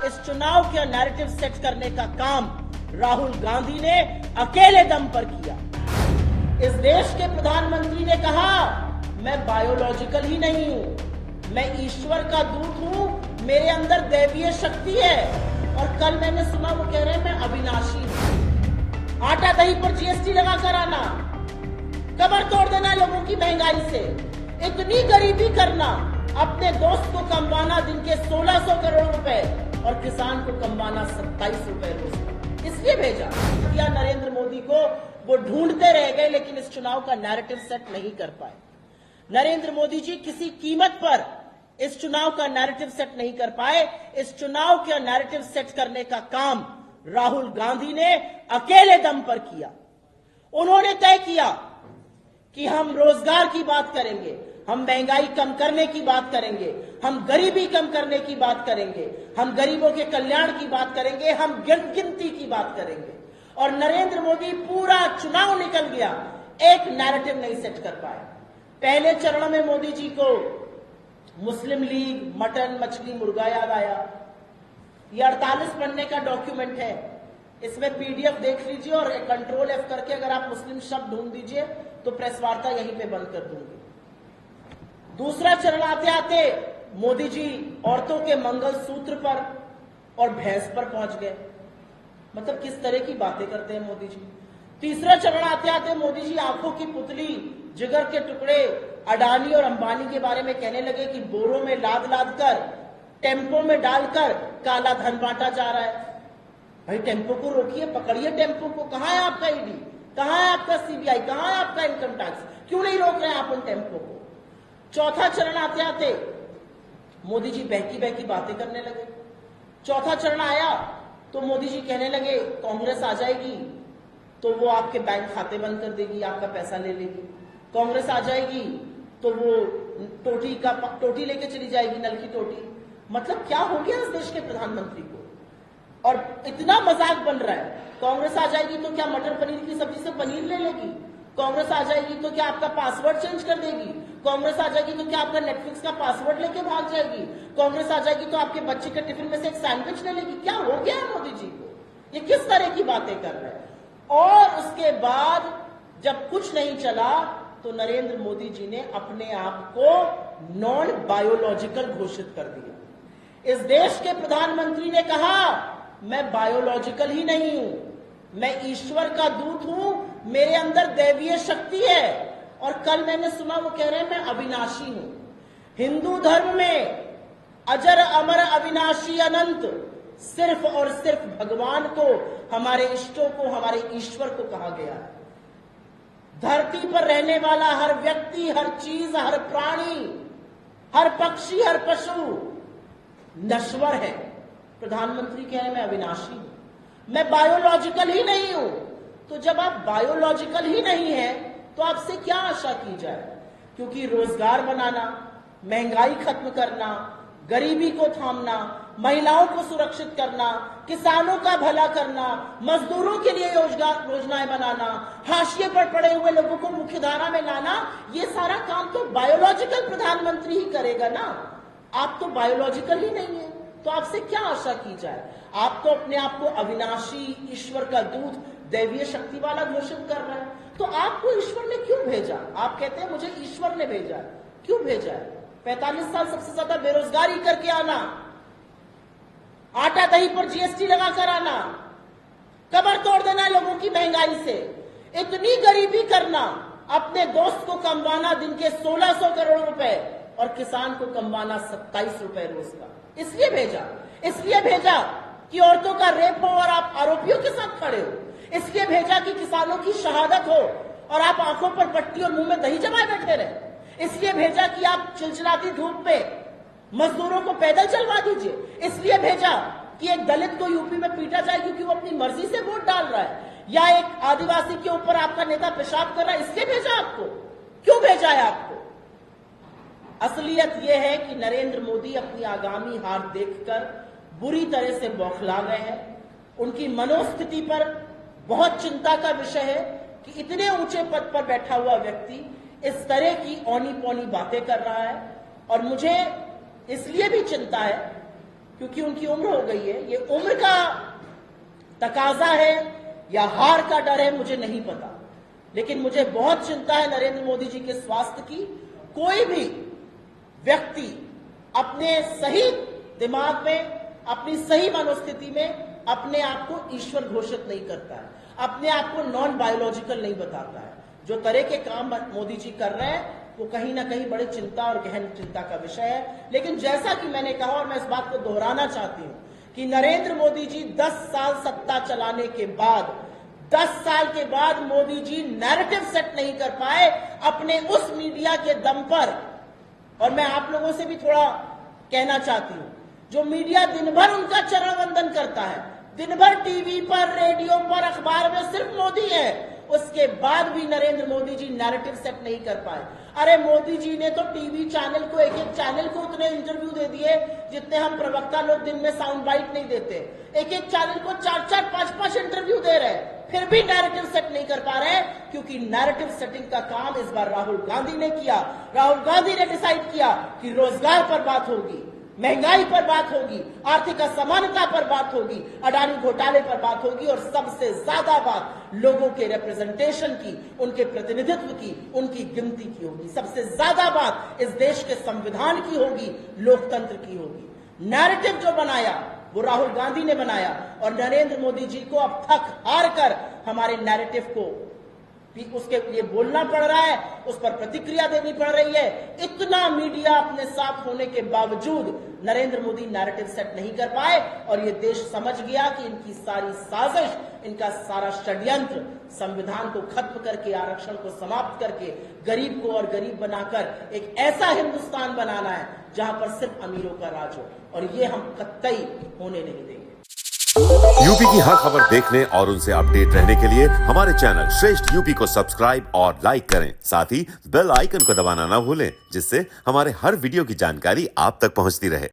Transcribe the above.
इस चुनाव का नैरेटिव सेट करने का काम राहुल गांधी ने अकेले दम पर किया। इस देश के प्रधानमंत्री ने कहा, मैं बायोलॉजिकल ही नहीं हूं, मैं ईश्वर का दूत हूं, मेरे अंदर दैवीय शक्ति है। और कल मैंने सुना वो कह रहे हैं मैं अविनाशी हूं। आटा दही पर जीएसटी लगाकर आना, कमर तोड़ देना लोगों की महंगाई से, इतनी गरीबी करना, अपने दोस्त को कमवाना दिन के 1600 करोड़ रुपए और किसान को कमवाना 27 रुपए रोज। इसलिए भेजा या नरेंद्र मोदी को वो ढूंढते रह गए, लेकिन इस चुनाव का नैरेटिव सेट नहीं कर पाए। नरेंद्र मोदी जी किसी कीमत पर इस चुनाव का नैरेटिव सेट नहीं कर पाए। इस चुनाव का नैरेटिव सेट करने का काम राहुल गांधी ने अकेले दम पर किया। उन्होंने तय किया कि हम रोजगार की बात करेंगे, हम महंगाई कम करने की बात करेंगे, हम गरीबी कम करने की बात करेंगे, हम गरीबों के कल्याण की बात करेंगे, हम गिनती की बात करेंगे। और नरेंद्र मोदी पूरा चुनाव निकल गया, एक नैरेटिव नहीं सेट कर पाए। पहले चरण में मोदी जी को मुस्लिम लीग, मटन, मछली, मुर्गा याद आया। ये 48 पन्ने का डॉक्यूमेंट है, इसमें पीडीएफ देख लीजिए और कंट्रोल F करके अगर आप मुस्लिम शब्द ढूंढ दीजिए तो प्रेस वार्ता यहीं पे बंद कर दूंगी। दूसरा चरण आते आते मोदी जी औरतों के मंगलसूत्र पर और भैंस पर पहुंच गए। मतलब किस तरह की बातें करते हैं मोदी जी। तीसरा चरण आते आते मोदी जी आंखों की पुतली, जिगर के टुकड़े अडानी और अंबानी के बारे में कहने लगे कि बोरों में लाद लाद कर, टेम्पो में डालकर काला धन बांटा जा रहा है। भाई टेम्पो को रोकिए, पकड़िए टेम्पो को। कहां है आपका ईडी, कहां है आपका सीबीआई, कहां है आपका इनकम टैक्स? क्यों नहीं रोक रहे हैं आप उन टेम्पो को? चौथा चरण आते आते मोदी जी बहकी बहकी बातें करने लगे। चौथा चरण आया तो मोदी जी कहने लगे कांग्रेस आ जाएगी तो वो आपके बैंक खाते बंद कर देगी, आपका पैसा ले लेगी। कांग्रेस आ जाएगी तो वो टोटी लेके चली जाएगी, नल की टोटी। मतलब क्या हो गया इस देश के प्रधानमंत्री को? और इतना मजाक बन रहा है। कांग्रेस आ जाएगी तो क्या मटर पनीर की सब्जी से पनीर ले लेगी? कांग्रेस आ जाएगी तो क्या आपका पासवर्ड चेंज कर देगी? कांग्रेस आ जाएगी तो क्या आपका नेटफ्लिक्स का पासवर्ड लेके भाग जाएगी? कांग्रेस आ जाएगी तो आपके बच्चे के टिफिन में से एक सैंडविच ले लेगी? क्या हो गया है मोदी जी को? ये किस तरह की बातें कर रहे हैं? और उसके बाद जब कुछ नहीं चला तो नरेंद्र मोदी जी ने अपने आप को नॉन बायोलॉजिकल घोषित कर दिया। इस देश के प्रधानमंत्री ने कहा, मैं बायोलॉजिकल ही नहीं हूं, मैं ईश्वर का दूत हूं, मेरे अंदर दैवीय शक्ति है। और कल मैंने सुना वो कह रहे हैं मैं अविनाशी हूं। हिंदू धर्म में अजर अमर अविनाशी अनंत सिर्फ और सिर्फ भगवान को, हमारे इष्टों को, हमारे ईश्वर को कहा गया है। धरती पर रहने वाला हर व्यक्ति, हर चीज, हर प्राणी, हर पक्षी, हर पशु नश्वर है। प्रधानमंत्री कह रहे हैं मैं अविनाशी हूं, मैं बायोलॉजिकल ही नहीं हूं। तो जब आप बायोलॉजिकल ही नहीं है तो आपसे क्या आशा की जाए? क्योंकि रोजगार बनाना, महंगाई खत्म करना, गरीबी को थामना, महिलाओं को सुरक्षित करना, किसानों का भला करना, मजदूरों के लिए योजनाएं बनाना, हाशिए पर पड़े हुए लोगों को मुख्यधारा में लाना, ये सारा काम तो बायोलॉजिकल प्रधानमंत्री ही करेगा ना। आप तो बायोलॉजिकल ही नहीं है, तो आपसे क्या आशा की जाए? आप तो अपने आप को अविनाशी, ईश्वर का दूत, दैवीय शक्ति वाला घोषित कर रहे हैं। तो आपको ईश्वर ने क्यों भेजा? आप कहते हैं मुझे ईश्वर ने भेजा। क्यों भेजा है? 45 साल सबसे ज्यादा बेरोजगारी करके आना, आटा दही पर जीएसटी लगाकर आना, कमर तोड़ देना लोगों की महंगाई से, इतनी गरीबी करना, अपने दोस्त को कमवाना दिन के 1600 करोड़ रुपए और किसान को कमवाना 27 रुपए रोज का। इसलिए भेजा कि औरतों का रेप हो और आप आरोपियों के साथ खड़े हो। इसलिए भेजा कि किसानों की शहादत हो और आप आंखों पर पट्टी और मुंह में दही जमाए बैठे रहे। इसलिए भेजा कि आप चिलचिलाती धूप में मजदूरों को पैदल चलवा दीजिए। इसलिए भेजा कि एक दलित को यूपी में पीटा जाए क्योंकि वो अपनी मर्जी से वोट डाल रहा है, या एक आदिवासी के ऊपर आपका नेता पेशाब कर रहा है। इसलिए भेजा आपको। क्यों भेजा है आपको? असलियत यह है कि नरेंद्र मोदी अपनी आगामी हार देखकर बुरी तरह से बौखला गए हैं। उनकी मनोस्थिति पर बहुत चिंता का विषय है कि इतने ऊंचे पद पर बैठा हुआ व्यक्ति इस तरह की औनी पौनी बातें कर रहा है। और मुझे इसलिए भी चिंता है क्योंकि उनकी उम्र हो गई है। ये उम्र का तकाजा है या हार का डर है, मुझे नहीं पता, लेकिन मुझे बहुत चिंता है नरेंद्र मोदी जी के स्वास्थ्य की। कोई भी व्यक्ति अपने सही दिमाग में, अपनी सही मनोस्थिति में अपने आप को ईश्वर घोषित नहीं करता है, अपने आप को नॉन बायोलॉजिकल नहीं बताता है। जो तरह के काम मोदी जी कर रहे हैं वो कहीं ना कहीं बड़ी चिंता और गहन चिंता का विषय है। लेकिन जैसा कि मैंने कहा, और मैं इस बात को दोहराना चाहती हूं कि नरेंद्र मोदी जी 10 साल सत्ता चलाने के बाद, 10 साल के बाद मोदी जी नैरेटिव सेट नहीं कर पाए अपने उस मीडिया के दम पर। और मैं आप लोगों से भी थोड़ा कहना चाहती हूं, जो मीडिया दिन भर उनका चरण वंदन करता है, दिन भर टीवी पर, रेडियो पर, अखबार में सिर्फ मोदी है, उसके बाद भी नरेंद्र मोदी जी नैरेटिव सेट नहीं कर पाए। अरे मोदी जी ने तो टीवी चैनल को, एक एक चैनल को उतने इंटरव्यू दे दिए जितने हम प्रवक्ता लोग दिन में साउंड बाइट नहीं देते। एक एक चैनल को 4-4, 5-5 इंटरव्यू दे रहे हैं, फिर भी नैरेटिव सेट नहीं कर पा रहे हैं, क्योंकि नैरेटिव सेटिंग का काम इस बार राहुल गांधी ने किया। राहुल गांधी ने डिसाइड किया कि रोजगार पर बात होगी, महंगाई पर बात होगी, आर्थिक असमानता पर बात होगी, अडानी घोटाले पर बात होगी, और सबसे ज्यादा बात लोगों के रिप्रेजेंटेशन की, उनके प्रतिनिधित्व की, उनकी गिनती की होगी। सबसे ज्यादा बात इस देश के संविधान की होगी, लोकतंत्र की होगी। नैरेटिव जो बनाया वो राहुल गांधी ने बनाया, और नरेंद्र मोदी जी को अब थक हार कर हमारे नैरेटिव को भी उसके लिए बोलना पड़ रहा है, उस पर प्रतिक्रिया देनी पड़ रही है। इतना मीडिया अपने साथ होने के बावजूद नरेंद्र मोदी नैरेटिव सेट नहीं कर पाए, और ये देश समझ गया कि इनकी सारी साजिश, इनका सारा षड्यंत्र संविधान को खत्म करके, आरक्षण को समाप्त करके, गरीब को और गरीब बनाकर एक ऐसा हिंदुस्तान बनाना है जहां पर सिर्फ अमीरों का राज हो, और ये हम कतई होने नहीं देंगे। यूपी की हर खबर देखने और उनसे अपडेट रहने के लिए हमारे चैनल श्रेष्ठ यूपी को सब्सक्राइब और लाइक करें। साथ ही बेल आइकन को दबाना ना भूलें, जिससे हमारे हर वीडियो की जानकारी आप तक पहुंचती रहे।